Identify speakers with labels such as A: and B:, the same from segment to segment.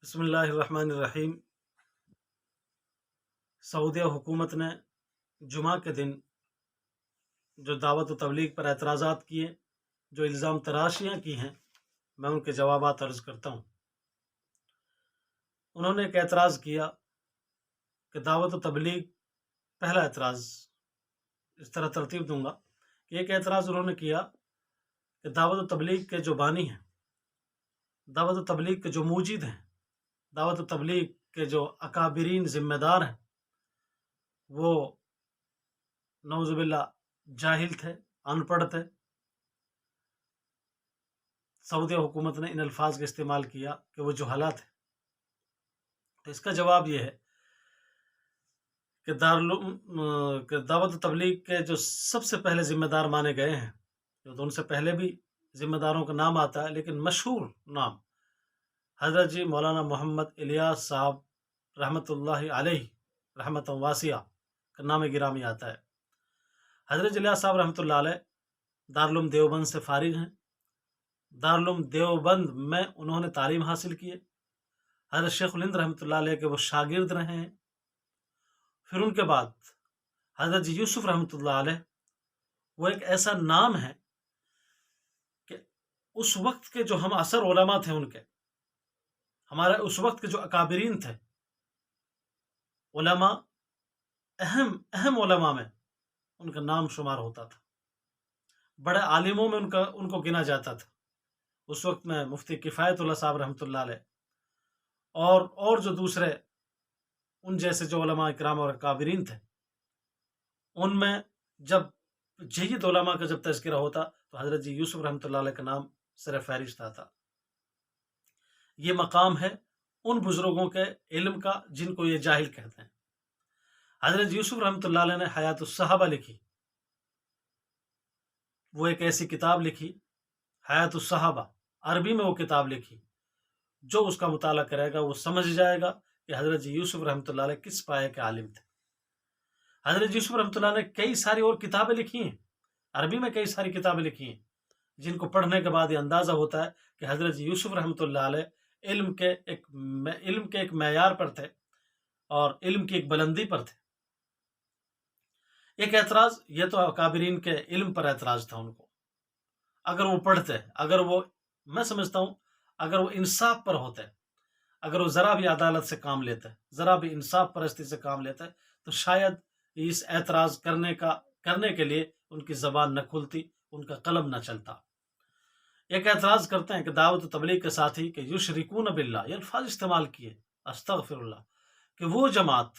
A: بسم اللہ الرحمن الرحیم۔ سعودیہ حکومت نے جمعہ کے دن جو دعوت و تبلیغ پر اعتراضات کیے، جو الزام تراشیاں کی ہیں، میں ان کے جوابات عرض کرتا ہوں۔ انہوں نے ایک اعتراض کیا کہ دعوت و تبلیغ، پہلا اعتراض اس طرح ترتیب دوں گا کہ ایک اعتراض انہوں نے کیا کہ دعوت و تبلیغ کے جو بانی ہیں، دعوت و تبلیغ کے جو موجد ہیں، دعوت و تبلیغ کے جو اکابرین ذمہ دار ہیں، وہ نعوذ باللہ جاہل تھے، ان پڑھ تھے۔ سعودیہ حکومت نے ان الفاظ کا استعمال کیا کہ وہ جہلا تھے۔ تو اس کا جواب یہ ہے کہ دعوت و تبلیغ کے جو سب سے پہلے ذمہ دار مانے گئے ہیں، جو تو ان سے پہلے بھی ذمہ داروں کا نام آتا ہے، لیکن مشہور نام حضرت جی مولانا محمد الیاس صاحب رحمۃ اللہ علیہ رحمت واسعہ کا نام گرامی آتا ہے۔ حضرت الیاس صاحب رحمۃ اللہ علیہ دارالعلوم دیوبند سے فارغ ہیں۔ دارالعلوم دیوبند میں انہوں نے تعلیم حاصل کی ہے۔ حضرت شیخ الہند رحمۃ اللہ علیہ کے وہ شاگرد رہے ہیں۔ پھر ان کے بعد حضرت جی یوسف رحمۃ اللہ علیہ، وہ ایک ایسا نام ہے کہ اس وقت کے جو ہم عصر علماء تھے، ان کے ہمارے اس وقت کے جو اکابرین تھے، علماء، اہم علماء میں ان کا نام شمار ہوتا تھا، بڑے عالموں میں ان کو گنا جاتا تھا۔ اس وقت میں مفتی کفایت اللہ صاحب رحمۃ اللہ علیہ اور جو دوسرے ان جیسے جو علماء اکرام اور اکابرین تھے، ان میں جب جید علماء کا جب تذکرہ ہوتا تو حضرت جی یوسف رحمۃ اللہ علیہ کا نام سر فہرست آتا۔ یہ مقام ہے ان بزرگوں کے علم کا جن کو یہ جاہل کہتے ہیں۔ حضرت یوسف رحمۃ اللہ علیہ نے حیات الصحابہ لکھی، وہ ایک ایسی کتاب لکھی، حیات الصحابہ، عربی میں وہ کتاب لکھی، جو اس کا مطالعہ کرے گا وہ سمجھ جائے گا کہ حضرت جی یوسف رحمۃ اللہ علیہ کس پائے کے عالم تھے۔ حضرت یوسف رحمۃ اللہ نے کئی ساری اور کتابیں لکھی ہیں، عربی میں کئی ساری کتابیں لکھی ہیں، جن کو پڑھنے کے بعد یہ اندازہ ہوتا ہے کہ حضرت جی یوسف رحمۃ اللہ علیہ علم کے ایک معیار پر تھے اور علم کی ایک بلندی پر تھے۔ ایک اعتراض یہ تو اکابرین کے علم پر اعتراض تھا ان کو۔ اگر وہ پڑھتے، اگر وہ، میں سمجھتا ہوں اگر وہ انصاف پر ہوتے، اگر وہ ذرا بھی عدالت سے کام لیتے، ذرا بھی انصاف پرستی سے کام لیتے، تو شاید اس اعتراض کرنے کے لیے ان کی زبان نہ کھلتی، ان کا قلم نہ چلتا۔ ایک اعتراض کرتے ہیں کہ دعوت و تبلیغ کے ساتھی کہ یشرکون باللہ، یہ الفاظ استعمال کیے، استغفر اللہ، کہ وہ جماعت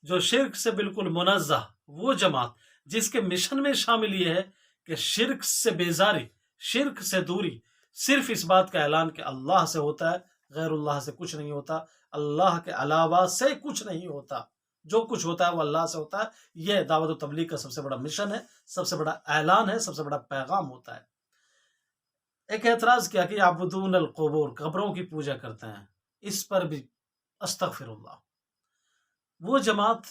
A: جو شرک سے بالکل منزہ، وہ جماعت جس کے مشن میں شامل یہ ہے کہ شرک سے بیزاری، شرک سے دوری، صرف اس بات کا اعلان کہ اللہ سے ہوتا ہے، غیر اللہ سے کچھ نہیں ہوتا، اللہ کے علاوہ سے کچھ نہیں ہوتا، جو کچھ ہوتا ہے وہ اللہ سے ہوتا ہے۔ یہ دعوت و تبلیغ کا سب سے بڑا مشن ہے، سب سے بڑا اعلان ہے، سب سے بڑا پیغام ہوتا ہے۔ ایک اعتراض کیا کہ یعبدون القبور، قبروں کی پوجا کرتے ہیں، اس پر بھی استغفر اللہ۔ وہ جماعت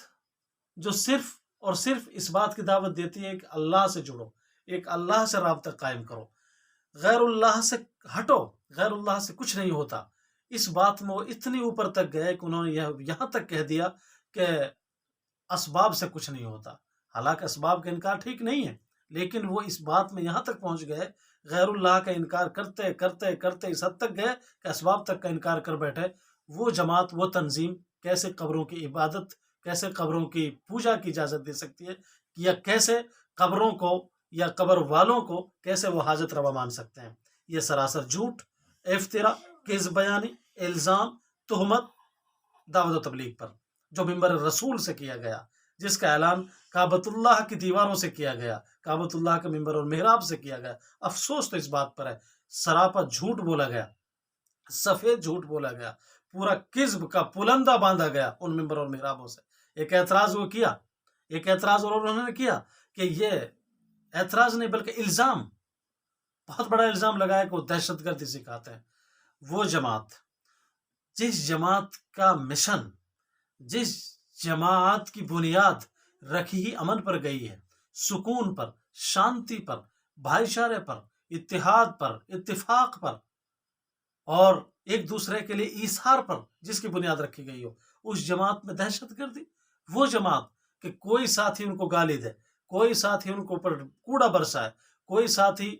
A: جو صرف اور صرف اس بات کی دعوت دیتی ہے کہ اللہ سے جڑو، ایک اللہ سے رابطہ قائم کرو، غیر اللہ سے ہٹو، غیر اللہ سے کچھ نہیں ہوتا، اس بات میں وہ اتنی اوپر تک گئے کہ انہوں نے یہاں تک کہہ دیا کہ اسباب سے کچھ نہیں ہوتا۔ حالانکہ اسباب کا انکار ٹھیک نہیں ہے، لیکن وہ اس بات میں یہاں تک پہنچ گئے، غیر اللہ کا انکار کرتے کرتے کرتے اس حد تک گئے کہ اسباب تک کا انکار کر بیٹھے۔ وہ جماعت، وہ تنظیم کیسے قبروں کی عبادت، کیسے قبروں کی پوجا کی اجازت دے سکتی ہے، یا کیسے قبروں کو یا قبر والوں کو کیسے وہ حاجت روا مان سکتے ہیں؟ یہ سراسر جھوٹ، افترا، کذب بیانی، الزام، تہمت دعوت و تبلیغ پر، جو ممبر رسول سے کیا گیا، جس کا اعلان کعبۃ اللہ کی دیواروں سے کیا گیا، کعبۃ اللہ کے ممبر اور محراب سے کیا گیا۔ افسوس تو اس بات پر ہے، سراپا جھوٹ بولا گیا، سفید جھوٹ بولا گیا، پورا کذب کا پلندہ باندھا گیا ان ممبر اور محرابوں سے۔ ایک اعتراض وہ کیا، ایک اعتراض اور انہوں نے کیا کہ یہ اعتراض نہیں بلکہ الزام، بہت بڑا الزام لگایا کہ وہ دہشت گردی سکھاتے ہیں۔ وہ جماعت، جس جماعت کا مشن، جس جماعت کی بنیاد رکھی ہی امن پر گئی ہے، سکون پر، شانتی پر، بھائی چارے پر، اتحاد پر، اتفاق پر، اور ایک دوسرے کے لیے ایثار پر جس کی بنیاد رکھی گئی ہو، اس جماعت میں دہشت گردی. وہ جماعت کہ کوئی ساتھی ان کو گالی دے، کوئی ساتھی ان کو اوپر کوڑا برسائے، کوئی ساتھی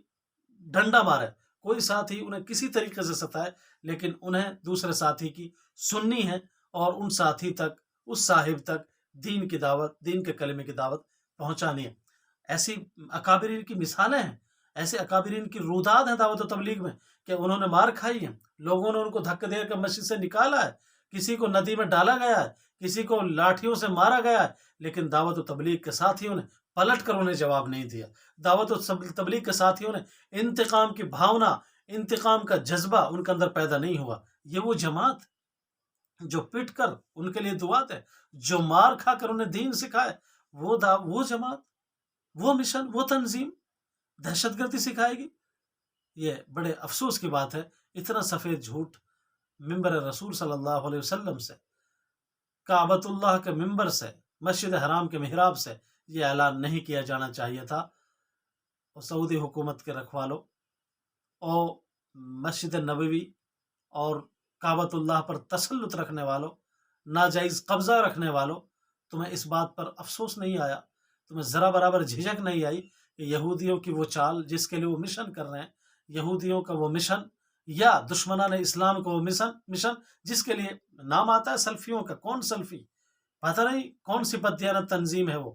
A: ڈنڈا مارے، کوئی ساتھی انہیں کسی طریقے سے ستائے، لیکن انہیں دوسرے ساتھی کی سننی ہے اور ان ساتھی تک، اس صاحب تک دین کی دعوت، دین کے کلمے کی دعوت پہنچانی ہے. ایسی اکابرین کی مثالیں ہیں، ایسے اکابرین کی روداد ہیں دعوت و تبلیغ میں کہ انہوں نے مار کھائی ہے، لوگوں نے ان کو دھکے دے کر مسجد سے نکالا ہے، کسی کو ندی میں ڈالا گیا ہے، کسی کو لاٹھیوں سے مارا گیا ہے، لیکن دعوت و تبلیغ کے ساتھیوں نے پلٹ کر انہیں جواب نہیں دیا. دعوت و تبلیغ کے ساتھیوں نے انتقام کی بھاونا، انتقام کا جذبہ ان کے اندر پیدا نہیں ہوا. یہ وہ جماعت جو پٹ کر ان کے لیے دعا دے، جو مار کھا کر انہیں دین سکھائے، وہ جماعت، وہ مشن، وہ تنظیم دہشت گردی سکھائے گی. یہ بڑے افسوس کی بات ہے، اتنا سفید جھوٹ ممبر رسول صلی اللہ علیہ وسلم سے، کعبۃ اللہ کے ممبر سے، مسجد حرام کے محراب سے یہ اعلان نہیں کیا جانا چاہیے تھا. اور سعودی حکومت کے رکھوالوں اور مسجد نبوی اور کعبۃ اللہ پر تسلط رکھنے والوں، ناجائز قبضہ رکھنے والوں، تمہیں اس بات پر افسوس نہیں آیا، تمہیں ذرا برابر جھجک نہیں آئی کہ یہودیوں کی وہ چال جس کے لیے وہ مشن کر رہے ہیں، یہودیوں کا وہ مشن، یا دشمنان اسلام کا وہ مشن جس کے لیے نام آتا ہے سلفیوں کا. کون سلفی؟ پتہ نہیں کون سی بددیانت تنظیم ہے وہ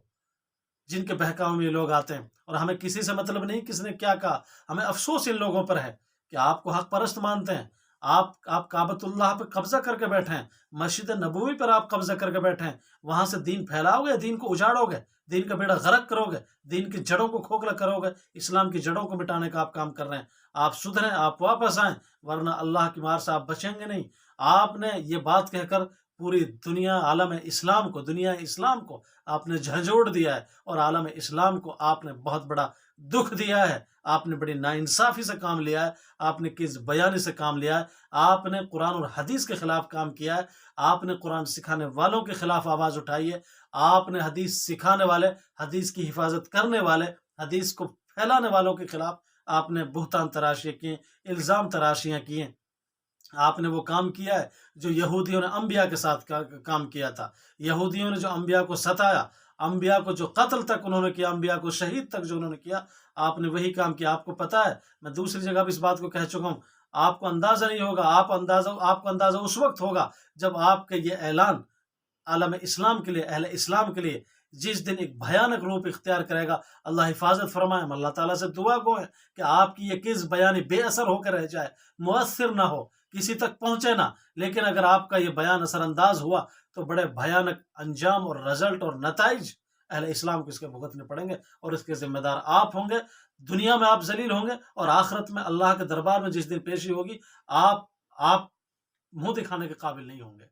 A: جن کے بہکاوے میں یہ لوگ آتے ہیں، اور ہمیں کسی سے مطلب نہیں کس نے کیا کہا. ہمیں افسوس ان لوگوں پر ہے کہ آپ کو حق پرست مانتے ہیں، آپ کعبۃ اللہ پہ قبضہ کر کے بیٹھے ہیں، مسجد نبوی پر آپ قبضہ کر کے بیٹھے ہیں، وہاں سے دین پھیلاؤ گے، دین کو اجاڑو گے، دین کا بیڑا غرق کرو گے، دین کی جڑوں کو کھوکھلا کرو گے، اسلام کی جڑوں کو مٹانے کا آپ کام کر رہے ہیں. آپ سدھریں، آپ واپس آئیں، ورنہ اللہ کی مار سے آپ بچیں گے نہیں. آپ نے یہ بات کہہ کر پوری دنیا عالم اسلام کو، دنیا اسلام کو آپ نے جھنجھوڑ دیا ہے، اور عالم اسلام کو آپ نے بہت بڑا دکھ دیا ہے. آپ نے بڑی ناانصافی سے کام لیا ہے، آپ نے کس بیانی سے کام لیا ہے، آپ نے قرآن اور حدیث کے خلاف کام کیا ہے، آپ نے قرآن سکھانے والوں کے خلاف آواز اٹھائی ہے، آپ نے حدیث سکھانے والے، حدیث کی حفاظت کرنے والے، حدیث کو پھیلانے والوں کے خلاف آپ نے بہتان تراشیاں کی، الزام تراشیاں کی ہیں. آپ نے وہ کام کیا ہے جو یہودیوں نے انبیاء کے ساتھ کام کیا تھا. یہودیوں نے جو انبیاء کو ستایا، انبیاء کو جو قتل تک انہوں نے کیا، انبیاء کو شہید تک جو انہوں نے کیا، آپ نے وہی کام کیا. آپ کو پتہ ہے، میں دوسری جگہ بھی اس بات کو کہہ چکا ہوں، آپ کو اندازہ نہیں ہوگا، آپ کو اندازہ اس وقت ہوگا جب آپ کا یہ اعلان عالم اسلام کے لیے، اہل اسلام کے لیے جس دن ایک بھیانک روپ اختیار کرے گا. اللہ حفاظت فرمائے. ہم اللہ تعالیٰ سے دعا گو ہیں کہ آپ کی یہ کس بیانی بے اثر ہو کر رہ جائے، مؤثر نہ ہو، کسی تک پہنچے نہ. لیکن اگر آپ کا یہ بیان اثر انداز ہوا تو بڑے بھیانک انجام اور رزلٹ اور نتائج اہل اسلام کو اس کے بھگتنے پڑیں گے، اور اس کے ذمہ دار آپ ہوں گے. دنیا میں آپ ذلیل ہوں گے، اور آخرت میں اللہ کے دربار میں جس دن پیشی ہوگی آپ منہ دکھانے کے قابل نہیں ہوں گے.